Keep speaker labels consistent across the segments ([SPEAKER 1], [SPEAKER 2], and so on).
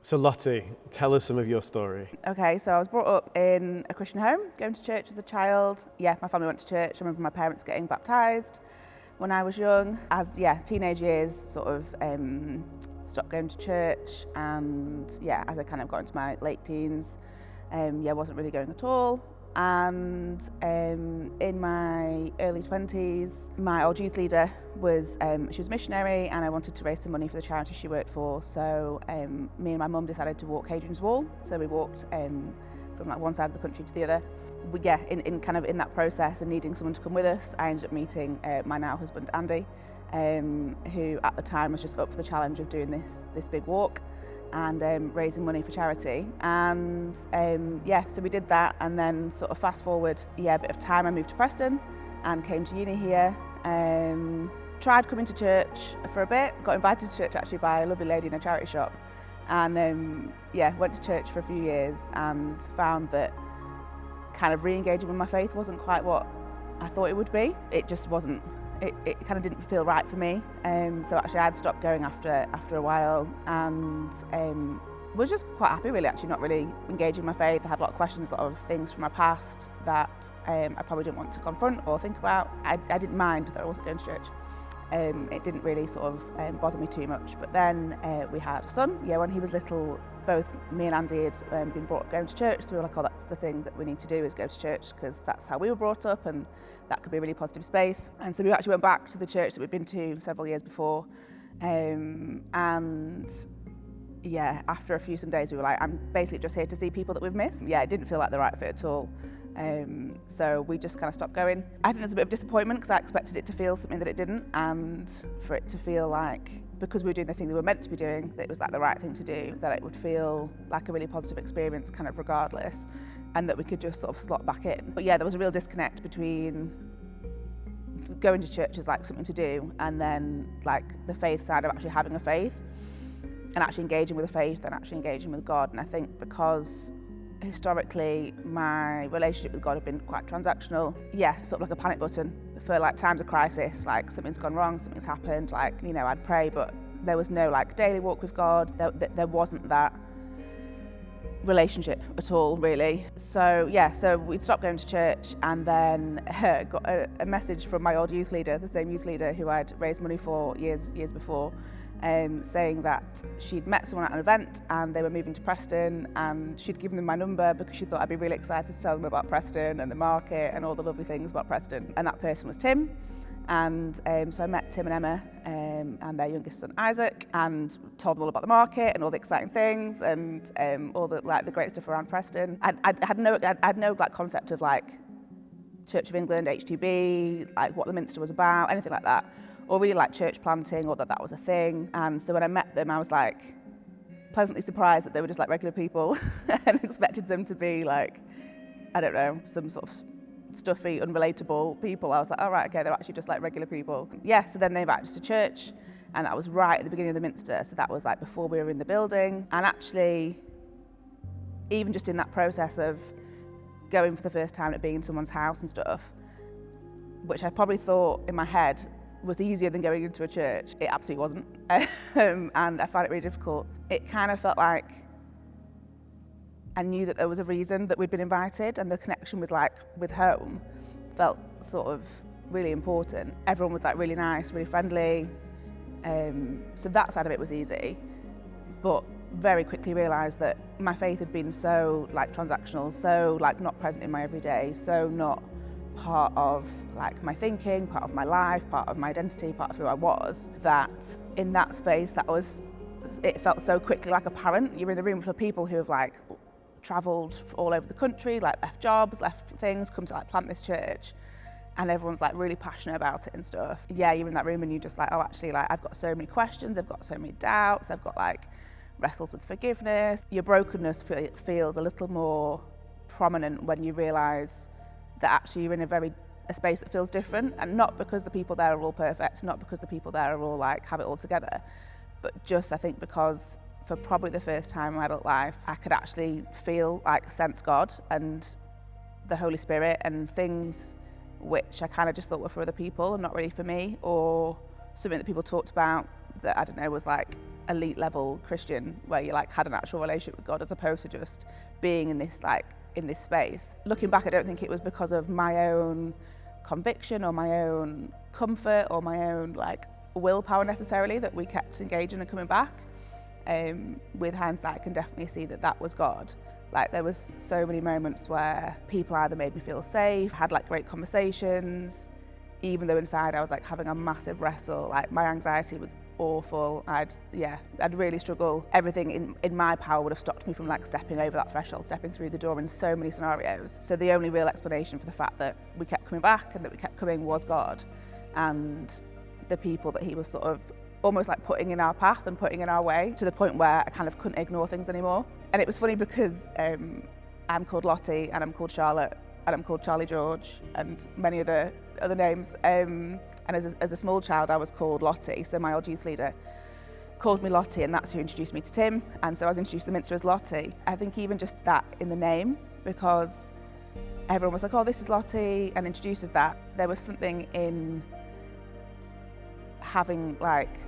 [SPEAKER 1] So Lottie, tell us some of your story.
[SPEAKER 2] Okay, so I was brought up in a Christian home, going to church as a child. Yeah, my family went to church. I remember my parents getting baptised when I was young. As teenage years, sort of stopped going to church, and as I kind of got into my late teens, wasn't really going at all. And in my early 20s, my old youth leader was, she was a missionary, and I wanted to raise some money for the charity she worked for. So me and my mum decided to walk Hadrian's Wall. So we walked from like one side of the country to the other. In that process and needing someone to come with us, I ended up meeting my now husband Andy, who at the time was just up for the challenge of doing this big walk and raising money for charity. And so we did that, and then sort of fast forward a bit of time, I moved to Preston and came to uni here. Tried coming to church for a bit, got invited to church actually by a lovely lady in a charity shop, and went to church for a few years and found that kind of re-engaging with my faith wasn't quite what I thought it would be. It just wasn't. It kind of didn't feel right for me. So actually I'd stopped going after a while, and was just quite happy really, actually not really engaging my faith. I had a lot of questions, a lot of things from my past that I probably didn't want to confront or think about. I didn't mind that I wasn't going to church. It didn't really sort of bother me too much. But then we had a son. When he was little, both me and Andy had been brought up going to church, so we were like, oh, that's the thing that we need to do, is go to church, because that's how we were brought up, and that could be a really positive space. And so we actually went back to the church that we'd been to several years before. After a few Sundays, we were like, I'm basically just here to see people that we've missed. It didn't feel like the right fit at all. So we just kind of stopped going. I think there's a bit of disappointment, because I expected it to feel something that it didn't, and for it to feel like, because we were doing the thing that we were meant to be doing, that it was like the right thing to do, that it would feel like a really positive experience kind of regardless, and that we could just sort of slot back in. But there was a real disconnect between going to church as like something to do, and then like the faith side of actually having a faith and actually engaging with the faith and actually engaging with God. And I think because historically my relationship with God had been quite transactional, sort of like a panic button for like times of crisis, like something's gone wrong, something's happened, I'd pray, but there was no like daily walk with God. There wasn't that relationship at all, really. So we'd stopped going to church, and then got a message from my old youth leader, the same youth leader who I'd raised money for years before, saying that she'd met someone at an event and they were moving to Preston, and she'd given them my number because she thought I'd be really excited to tell them about Preston and the market and all the lovely things about Preston. And that person was Tim. And so I met Tim and Emma and their youngest son Isaac, and told them all about the market and all the exciting things and all the the great stuff around Preston. I had no concept of like Church of England, HTB, like what the Minster was about, anything like that, or really like church planting, or that was a thing. And so when I met them, I was like pleasantly surprised that they were just like regular people and expected them to be like, I don't know, some sort of stuffy, unrelatable people. I was like, oh right, okay, they're actually just like regular people. So then they invited us to church, and that was right at the beginning of the Minster, so that was like before we were in the building. And actually, even just in that process of going for the first time and being in someone's house and stuff, which I probably thought in my head was easier than going into a church, it absolutely wasn't. And I found it really difficult. It kind of felt like I knew that there was a reason that we'd been invited, and the connection with home felt sort of really important. Everyone was like really nice, really friendly. So that side of it was easy, but very quickly realised that my faith had been so like transactional, so like not present in my everyday, so not part of like my thinking, part of my life, part of my identity, part of who I was, that in that space it felt so quickly like apparent. You're in a room full of people who have like travelled all over the country, like left jobs, left things, come to like plant this church, and everyone's like really passionate about it and stuff. You're in that room and you're just like, oh, actually, like I've got so many questions, I've got so many doubts, I've got like wrestles with forgiveness. Your brokenness feels a little more prominent when you realise that actually you're in a space that feels different, and not because the people there are all perfect, not because the people there are all like have it all together, but just I think because for probably the first time in my adult life, I could actually feel like sense God and the Holy Spirit and things which I kind of just thought were for other people and not really for me, or something that people talked about that, I don't know, was like elite level Christian, where you like had an actual relationship with God, as opposed to just being in this space. Looking back, I don't think it was because of my own conviction or my own comfort or my own like willpower necessarily that we kept engaging and coming back. With hindsight, I can definitely see that that was God. Like, there was so many moments where people either made me feel safe, had like great conversations, even though inside I was like having a massive wrestle. Like, my anxiety was awful. I'd really struggle. Everything in my power would have stopped me from like stepping over that threshold, stepping through the door in so many scenarios. So the only real explanation for the fact that we kept coming back and that we kept coming was God, and the people that he was sort of almost like putting in our path and putting in our way, to the point where I kind of couldn't ignore things anymore. And it was funny because I'm called Lottie, and I'm called Charlotte, and I'm called Charlie George, and many other names. And as a small child, I was called Lottie. So my old youth leader called me Lottie, and that's who introduced me to Tim. And so I was introduced to the Minster as Lottie. I think even just that in the name, because everyone was like, oh, this is Lottie, and introduces that. There was something in having like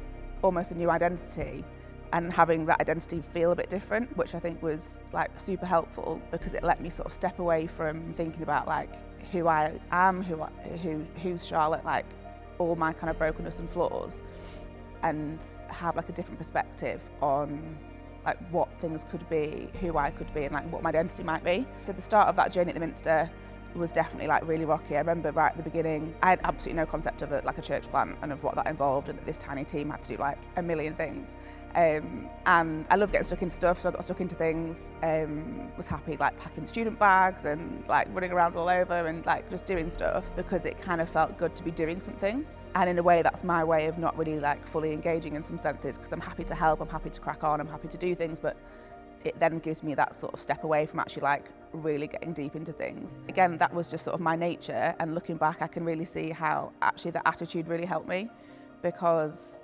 [SPEAKER 2] almost a new identity and having that identity feel a bit different, which I think was like super helpful, because it let me sort of step away from thinking about like who I am, who's Charlotte, like all my kind of brokenness and flaws, and have like a different perspective on like what things could be, who I could be, and like what my identity might be. So the start of that journey at the Minster was definitely like really rocky. I remember right at the beginning, I had absolutely no concept of like a church plant and of what that involved, and that this tiny team had to do like a million things. And I love getting stuck into stuff, so I got stuck into things. Was happy like packing student bags and like running around all over and like just doing stuff, because it kind of felt good to be doing something. And in a way, that's my way of not really like fully engaging in some senses, because I'm happy to help, I'm happy to crack on, I'm happy to do things, but it then gives me that sort of step away from actually like really getting deep into things. Again, that was just sort of my nature, and looking back, I can really see how actually that attitude really helped me, because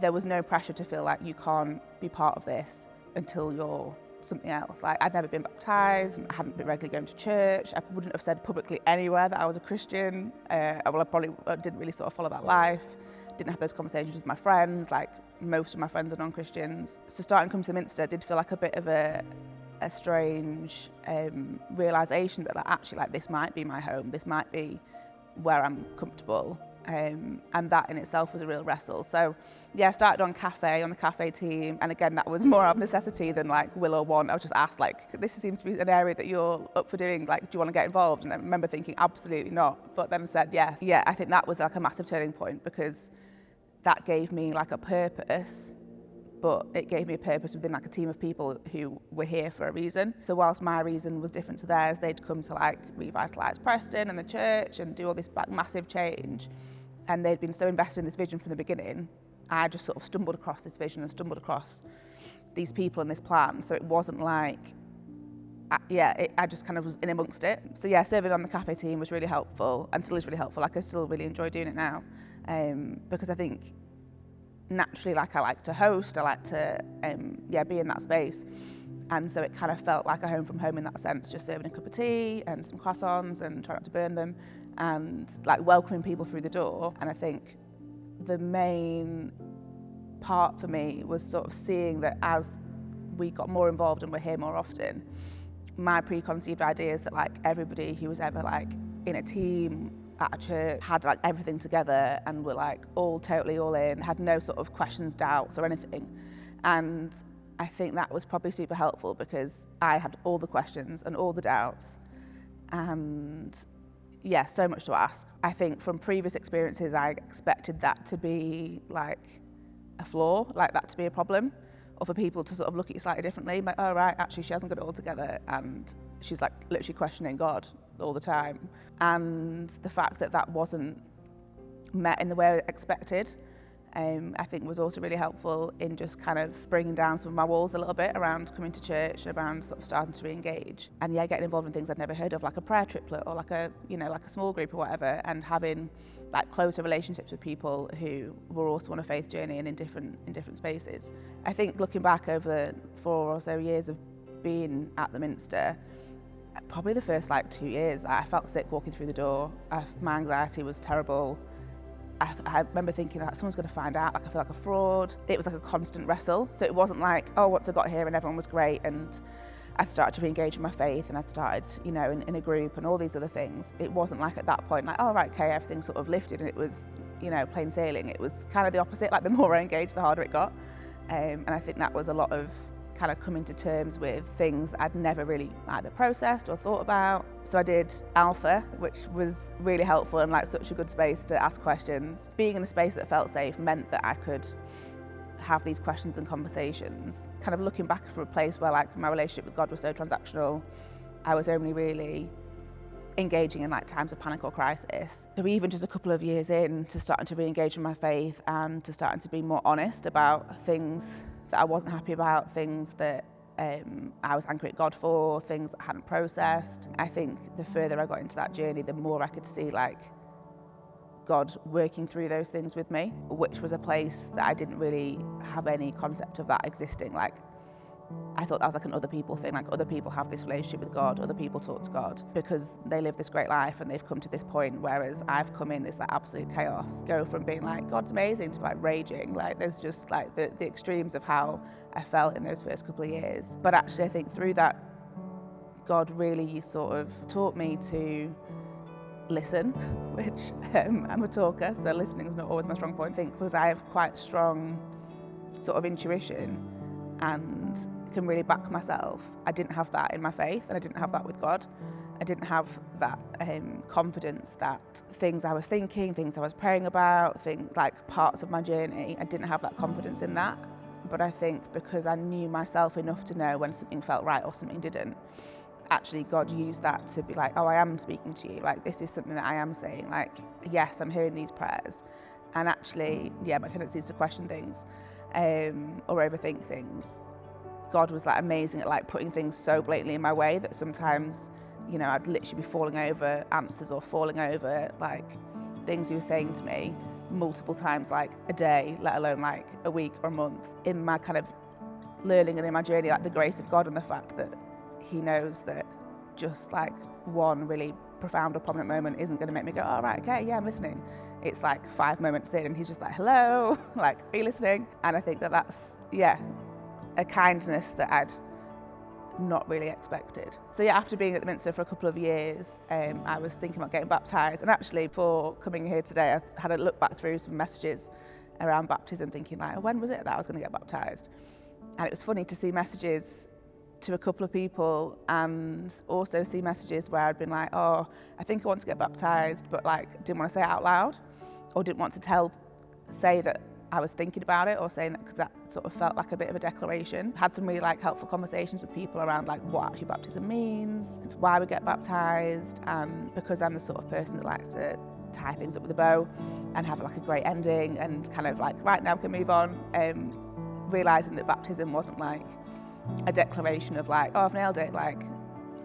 [SPEAKER 2] there was no pressure to feel like you can't be part of this until you're something else. Like, I'd never been baptised, I hadn't been regularly going to church, I wouldn't have said publicly anywhere that I was a Christian. I probably didn't really sort of follow that life, didn't have those conversations with my friends, like most of my friends are non-Christians. So starting to come to the Minster did feel like a bit of a strange realisation that like, actually like this might be my home, this might be where I'm comfortable. And that in itself was a real wrestle. So yeah, I started on the cafe team, and again that was more of necessity than like will or want. I was just asked like, this seems to be an area that you're up for doing, like do you want to get involved? And I remember thinking absolutely not, but then said yes. Yeah, I think that was like a massive turning point, because that gave me like a purpose, but it gave me a purpose within like a team of people who were here for a reason. So whilst my reason was different to theirs, they'd come to like revitalise Preston and the church and do all this like massive change, and they'd been so invested in this vision from the beginning. I just sort of stumbled across this vision and stumbled across these people and this plan. So it wasn't like, I just kind of was in amongst it. So yeah, serving on the cafe team was really helpful, and still is really helpful. Like, I still really enjoy doing it now, because I think naturally, like, I like to host, I like to be in that space, and so it kind of felt like a home from home in that sense, just serving a cup of tea and some croissants and trying not to burn them, and like welcoming people through the door. And I think the main part for me was sort of seeing that as we got more involved and were here more often, my preconceived ideas that like everybody who was ever like in a team at a church had like everything together and were like all totally all in, had no sort of questions, doubts or anything. And I think that was probably super helpful, because I had all the questions and all the doubts, and yeah, so much to ask. I think from previous experiences, I expected that to be like a flaw, like that to be a problem, or for people to sort of look at you slightly differently, like, oh right, actually she hasn't got it all together, and she's like literally questioning God all the time. And the fact that that wasn't met in the way I expected, I think was also really helpful in just kind of bringing down some of my walls a little bit around coming to church and around sort of starting to re-engage. And yeah, getting involved in things I'd never heard of, like a prayer triplet or like a, like a small group or whatever, and having like closer relationships with people who were also on a faith journey and in different spaces. I think looking back over the 4 or so years of being at the Minster, probably the first like 2 years, I felt sick walking through the door. My anxiety was terrible. I remember thinking like someone's going to find out, like I feel like a fraud. It was like a constant wrestle. So it wasn't like, oh, once I got here and everyone was great and I'd started to re-engage in my faith and I'd started, in a group and all these other things. It wasn't like at that point, like, oh, right, okay, everything sort of lifted and it was, plain sailing. It was kind of the opposite, like the more I engaged, the harder it got. And I think that was a lot of kind of coming to terms with things I'd never really either processed or thought about. So I did Alpha, which was really helpful and like such a good space to ask questions. Being in a space that felt safe meant that I could have these questions and conversations. Kind of looking back from a place where like my relationship with God was so transactional, I was only really engaging in like times of panic or crisis. So even just a couple of years in to starting to re-engage in my faith and to starting to be more honest about things that I wasn't happy about, things that I was angry at God for, things that I hadn't processed. I think the further I got into that journey, the more I could see like God working through those things with me, which was a place that I didn't really have any concept of that existing. Like, I thought that was like an other people thing, like other people have this relationship with God, other people talk to God because they live this great life and they've come to this point, whereas I've come in this like absolute chaos, go from being like, God's amazing to like raging. Like there's just like the extremes of how I felt in those first couple of years. But actually I think through that, God really sort of taught me to listen, which I'm a talker, so listening is not always my strong point. I think because I have quite strong sort of intuition and can really back myself. I didn't have that in my faith and I didn't have that with God. I didn't have that confidence that things I was thinking, things I was praying about, things like parts of my journey, I didn't have that confidence in that. But I think because I knew myself enough to know when something felt right or something didn't, actually God used that to be like, oh, I am speaking to you. Like this is something that I am saying. Like, yes, I'm hearing these prayers. And actually, yeah, my tendency is to question things or overthink things. God was like amazing at like putting things so blatantly in my way that sometimes, I'd literally be falling over answers or falling over like things he was saying to me multiple times, like a day, let alone like a week or a month. In my kind of learning and in my journey, like the grace of God and the fact that he knows that just like one really profound or prominent moment isn't going to make me go, oh, right, okay, yeah, I'm listening. It's like 5 moments in and he's just like, hello, like, are you listening? And I think that that's, a kindness that I'd not really expected. So yeah, after being at the Minster for a couple of years, I was thinking about getting baptised. And actually, before coming here today, I had a look back through some messages around baptism, thinking like, when was it that I was going to get baptised? And it was funny to see messages to a couple of people and also see messages where I'd been like, oh, I think I want to get baptised, but like didn't want to say it out loud or didn't want to say that I was thinking about it or saying that because that sort of felt like a bit of a declaration. Had some really like helpful conversations with people around like what actually baptism means, and why we get baptised, and because I'm the sort of person that likes to tie things up with a bow and have like a great ending and kind of like, right, now we can move on, realising that baptism wasn't like a declaration of like, oh, I've nailed it, like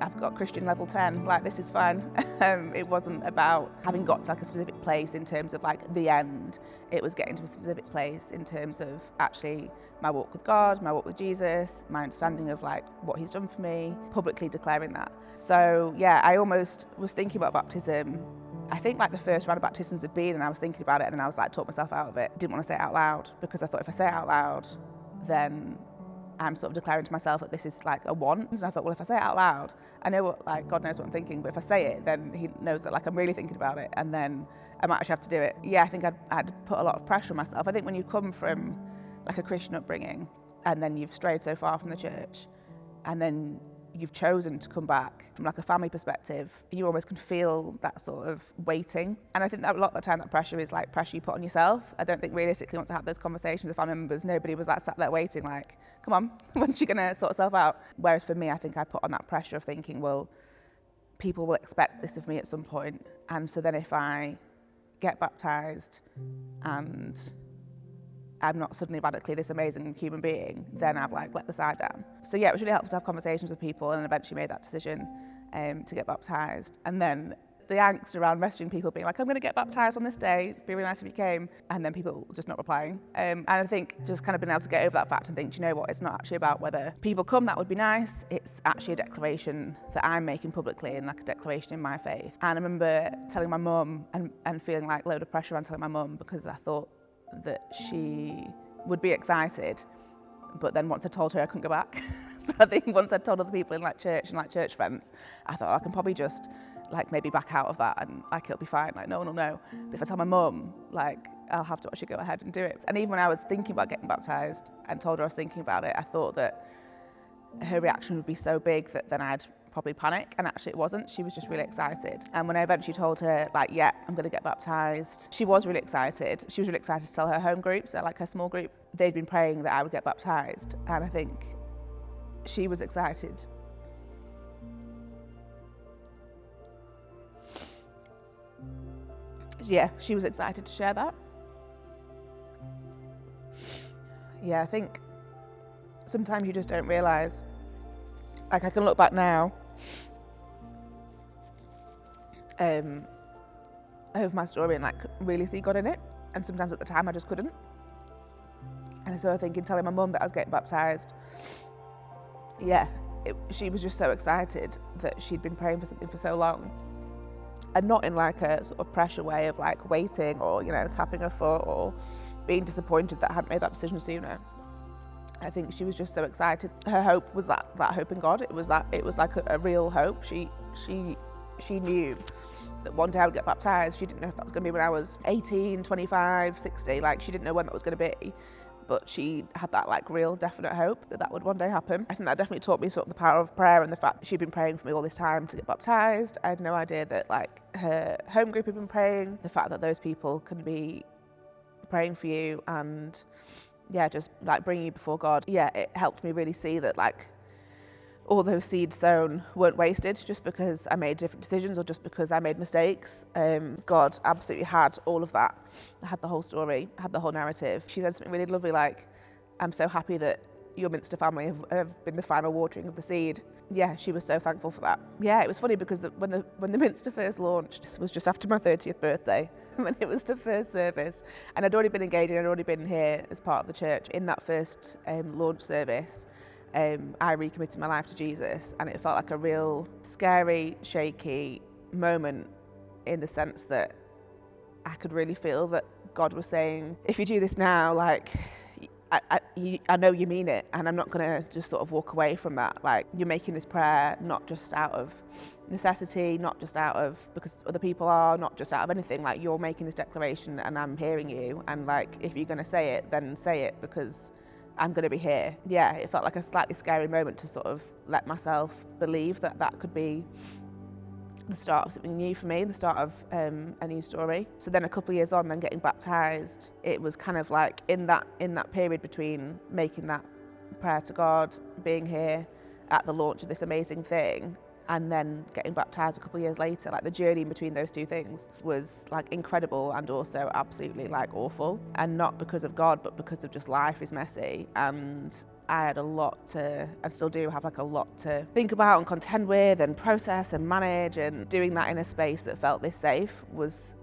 [SPEAKER 2] I've got Christian level 10, like this is fine. It wasn't about having got to like a specific place in terms of like the end. It was getting to a specific place in terms of actually my walk with God, my walk with Jesus, my understanding of like what he's done for me, publicly declaring that. So yeah, I almost was thinking about baptism. I think like the first round of baptisms had been and I was thinking about it and then I was like, talked myself out of it. Didn't want to say it out loud because I thought if I say it out loud, then I'm sort of declaring to myself that this is like a want. And I thought, well, if I say it out loud, I know what, like, God knows what I'm thinking, but if I say it, then he knows that like I'm really thinking about it and then I might actually have to do it. Yeah, I think I'd put a lot of pressure on myself. I think when you come from like a Christian upbringing and then you've strayed so far from the church and then you've chosen to come back from like a family perspective, you almost can feel that sort of waiting. And I think that a lot of the time that pressure is like pressure you put on yourself. I don't think realistically once I had those conversations with family members, nobody was like sat there waiting like, come on, when's she gonna sort herself out? Whereas for me, I think I put on that pressure of thinking, well, people will expect this of me at some point. And so then if I get baptised and I'm not suddenly radically this amazing human being, then I've like let the side down. So yeah, it was really helpful to have conversations with people and eventually made that decision to get baptised. And then the angst around messaging people being like, I'm going to get baptised on this day, it'd be really nice if you came, and then people just not replying. And I think just kind of being able to get over that fact and think, do you know what, it's not actually about whether people come, that would be nice, it's actually a declaration that I'm making publicly and like a declaration in my faith. And I remember telling my mum and feeling like a load of pressure around telling my mum because I thought that she would be excited, but then once I told her I couldn't go back. So I think once I told other people in like church and like church friends, I thought I can probably just like maybe back out of that and like it'll be fine, like no one will know. But if I tell my mum, like I'll have to actually go ahead and do it. And even when I was thinking about getting baptised and told her I was thinking about it, I thought that her reaction would be so big that then I'd probably panic, and actually it wasn't. She was just really excited. And when I eventually told her like, yeah, I'm going to get baptised, she was really excited. She was really excited to tell her home group, so like her small group, they'd been praying that I would get baptised, and I think she was excited. Yeah, she was excited to share that. Yeah, I think sometimes you just don't realise. Like I can look back now over my story and like really see God in it, and sometimes at the time I just couldn't. And so I think in telling my mum that I was getting baptised, yeah, she was just so excited that she'd been praying for something for so long, and not in like a sort of pressure way of like waiting or, you know, tapping her foot or being disappointed that I hadn't made that decision sooner. I think she was just so excited. Her hope was that hope in God. It was like a real hope. She knew that one day I would get baptised. She didn't know if that was going to be when I was 18, 25, 60. Like she didn't know when that was going to be, but she had that like real definite hope that would one day happen. I think that definitely taught me sort of the power of prayer and the fact that she'd been praying for me all this time to get baptised. I had no idea that like her home group had been praying. The fact that those people can be praying for you and yeah, just like bringing you before God. Yeah, it helped me really see that like all those seeds sown weren't wasted just because I made different decisions or just because I made mistakes. God absolutely had all of that. I had the whole story, had the whole narrative. She said something really lovely like, I'm so happy that your Minster family have been the final watering of the seed. Yeah, she was so thankful for that. Yeah, it was funny because when the Minster first launched, this was just after my 30th birthday, when it was the first service, and I'd already been engaged and I'd already been here as part of the church. In that first launch service, I recommitted my life to Jesus, and it felt like a real scary, shaky moment in the sense that I could really feel that God was saying, if you do this now, like, I know you mean it, and I'm not going to just sort of walk away from that. Like, you're making this prayer not just out of necessity, not just out of because other people are, not just out of anything. Like, you're making this declaration and I'm hearing you, and like, if you're going to say it, then say it because I'm going to be here. Yeah, it felt like a slightly scary moment to sort of let myself believe that that could be the start of something new for me, the start of a new story. So then a couple of years on, then getting baptised, it was kind of like in that period between making that prayer to God, being here at the launch of this amazing thing, and then getting baptised a couple of years later, like the journey in between those two things was like incredible and also absolutely like awful. And not because of God, but because of just life is messy, and I had a lot to, and still do have like a lot to think about and contend with and process and manage, and doing that in a space that felt this safe was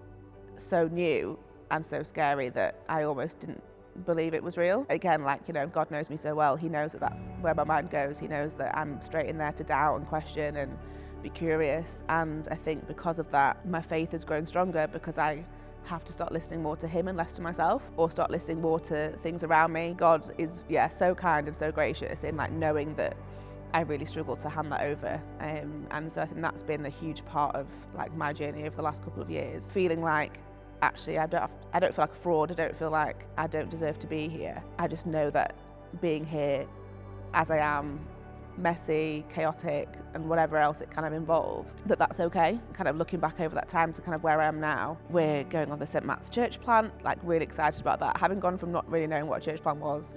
[SPEAKER 2] so new and so scary that I almost didn't believe it was real. Again, like, you know, God knows me so well. He knows that that's where my mind goes. He knows that I'm straight in there to doubt and question and be curious. And I think because of that, my faith has grown stronger because I have to start listening more to him and less to myself, or start listening more to things around me. God is, yeah, so kind and so gracious in like knowing that I really struggle to hand that over. And so I think that's been a huge part of like my journey over the last couple of years, feeling like actually I don't feel like a fraud. I don't feel like I don't deserve to be here. I just know that being here as I am, messy, chaotic, and whatever else it kind of involves, that's okay. Kind of looking back over that time to kind of where I am now, we're going on the St Matt's church plant, like really excited about that, having gone from not really knowing what a church plant was,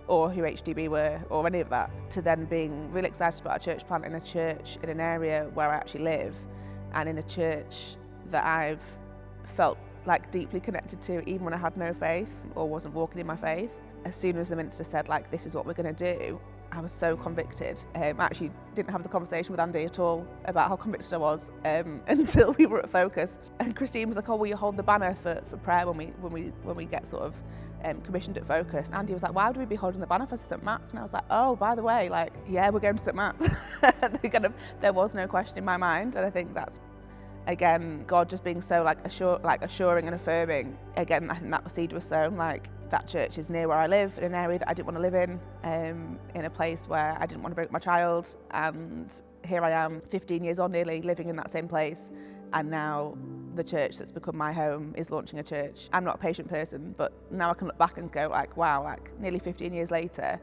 [SPEAKER 2] or who HDB were, or any of that, to then being really excited about a church plant in a church in an area where I actually live, and in a church that I've felt like deeply connected to even when I had no faith or wasn't walking in my faith. As soon as the minister said like, this is what we're going to do, I was so convicted. I actually didn't have the conversation with Andy at all about how convicted I was until we were at Focus. And Christine was like, "Oh, will you hold the banner for prayer when we get sort of commissioned at Focus?" And Andy was like, "Why would we be holding the banner for St Matt's?" And I was like, "Oh, by the way, like, yeah, we're going to St Matt's." There was no question in my mind, and I think that's, again, God just being so assuring and affirming. Again, I think that seed was sown. Like, that church is near where I live, in an area that I didn't want to live in a place where I didn't want to bring up my child. And here I am, 15 years on nearly, living in that same place. And now the church that's become my home is launching a church. I'm not a patient person, but now I can look back and go like, wow, like nearly 15 years later,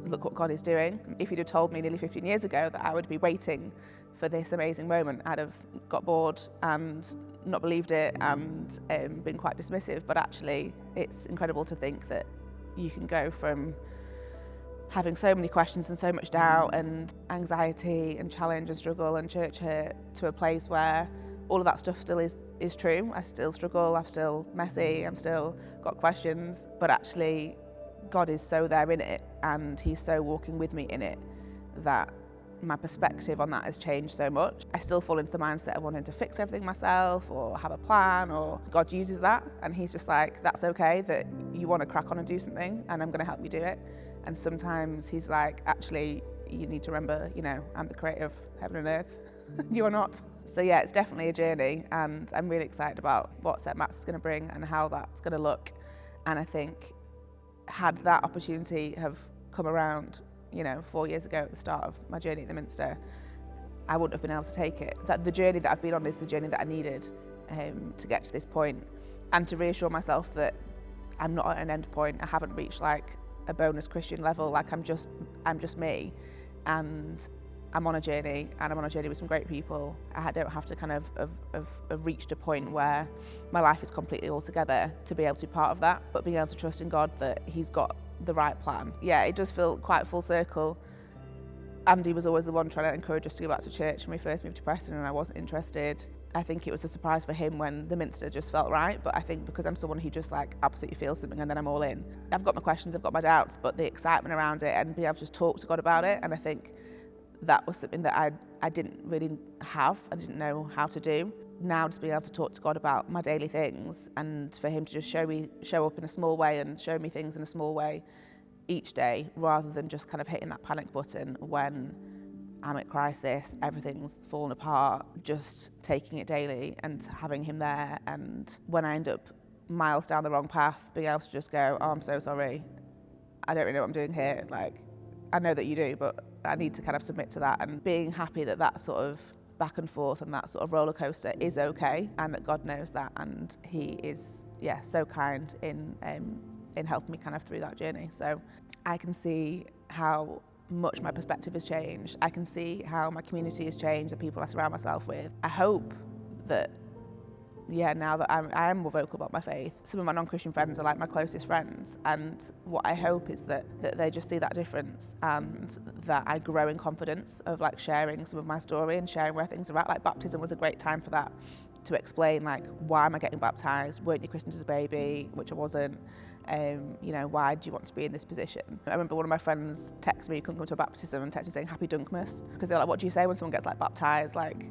[SPEAKER 2] look what God is doing. If you'd have told me nearly 15 years ago that I would be waiting for this amazing moment, I'd have got bored and not believed it and been quite dismissive. But actually, it's incredible to think that you can go from having so many questions and so much doubt and anxiety and challenge and struggle and church hurt to a place where all of that stuff still is true. I still struggle, I'm still messy, I'm still got questions, but actually God is so there in it and he's so walking with me in it that my perspective on that has changed so much. I still fall into the mindset of wanting to fix everything myself or have a plan, or God uses that and he's just like, that's okay that you want to crack on and do something and I'm going to help you do it. And sometimes he's like, actually, you need to remember, I'm the creator of heaven and earth. You are not. So yeah, it's definitely a journey and I'm really excited about what St Matt's is going to bring and how that's going to look. And I think had that opportunity have come around 4 years ago at the start of my journey at the Minster, I wouldn't have been able to take it. That the journey that I've been on is the journey that I needed to get to this point, and to reassure myself that I'm not at an end point. I haven't reached like a bonus Christian level. Like I'm just me, and I'm on a journey, and I'm on a journey with some great people. I don't have to kind of reached a point where my life is completely all together to be able to be part of that, but being able to trust in God that he's got the right plan. Yeah, it does feel quite full circle. Andy was always the one trying to encourage us to go back to church when we first moved to Preston, and I wasn't interested. I think it was a surprise for him when the Minster just felt right, but I think because I'm someone who just like absolutely feels something and then I'm all in. I've got my questions, I've got my doubts, but the excitement around it and being able to just talk to God about it, and I think that was something that I didn't really have, I didn't know how to do. Now just being able to talk to God about my daily things and for him to just show up in a small way and show me things in a small way each day, rather than just kind of hitting that panic button when I'm at crisis, everything's fallen apart, just taking it daily and having him there. And when I end up miles down the wrong path, being able to just go, oh, I'm so sorry, I don't really know what I'm doing here. Like, I know that you do, but I need to kind of submit to that, and being happy that that sort of back and forth and that sort of roller coaster is okay, and that God knows that, and he is so kind in helping me kind of through that journey. So I can see how much my perspective has changed. I can see how my community has changed, the people I surround myself with. I hope that now that I am more vocal about my faith, some of my non-Christian friends are like my closest friends, and what I hope is that they just see that difference, and that I grow in confidence of like sharing some of my story and sharing where things are at. Like baptism was a great time for that, to explain like, why am I getting baptised? Weren't you christened as a baby? Which I wasn't. Why do you want to be in this position? I remember one of my friends texted me, couldn't come to a baptism, and texted me saying Happy Dunkmas, because they're like, what do you say when someone gets like baptised? Like,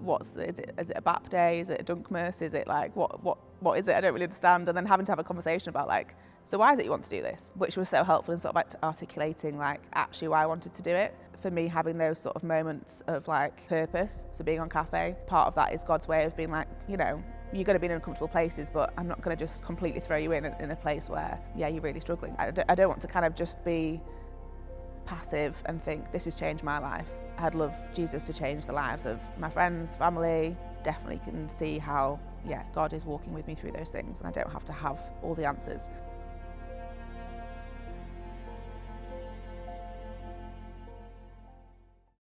[SPEAKER 2] is it a bap day? Is it a Dunkmas? Is it like, what is it? I don't really understand. And then having to have a conversation about like, so why is it you want to do this? Which was so helpful in sort of like articulating like actually why I wanted to do it. For me, having those sort of moments of like purpose, so being on cafe, part of that is God's way of being like, you're going to be in uncomfortable places, but I'm not going to just completely throw you in a place where, you're really struggling. I don't want to kind of just be passive and think this has changed my life. I'd love Jesus to change the lives of my friends, family. Definitely can see how, God is walking with me through those things, and I don't have to have all the answers.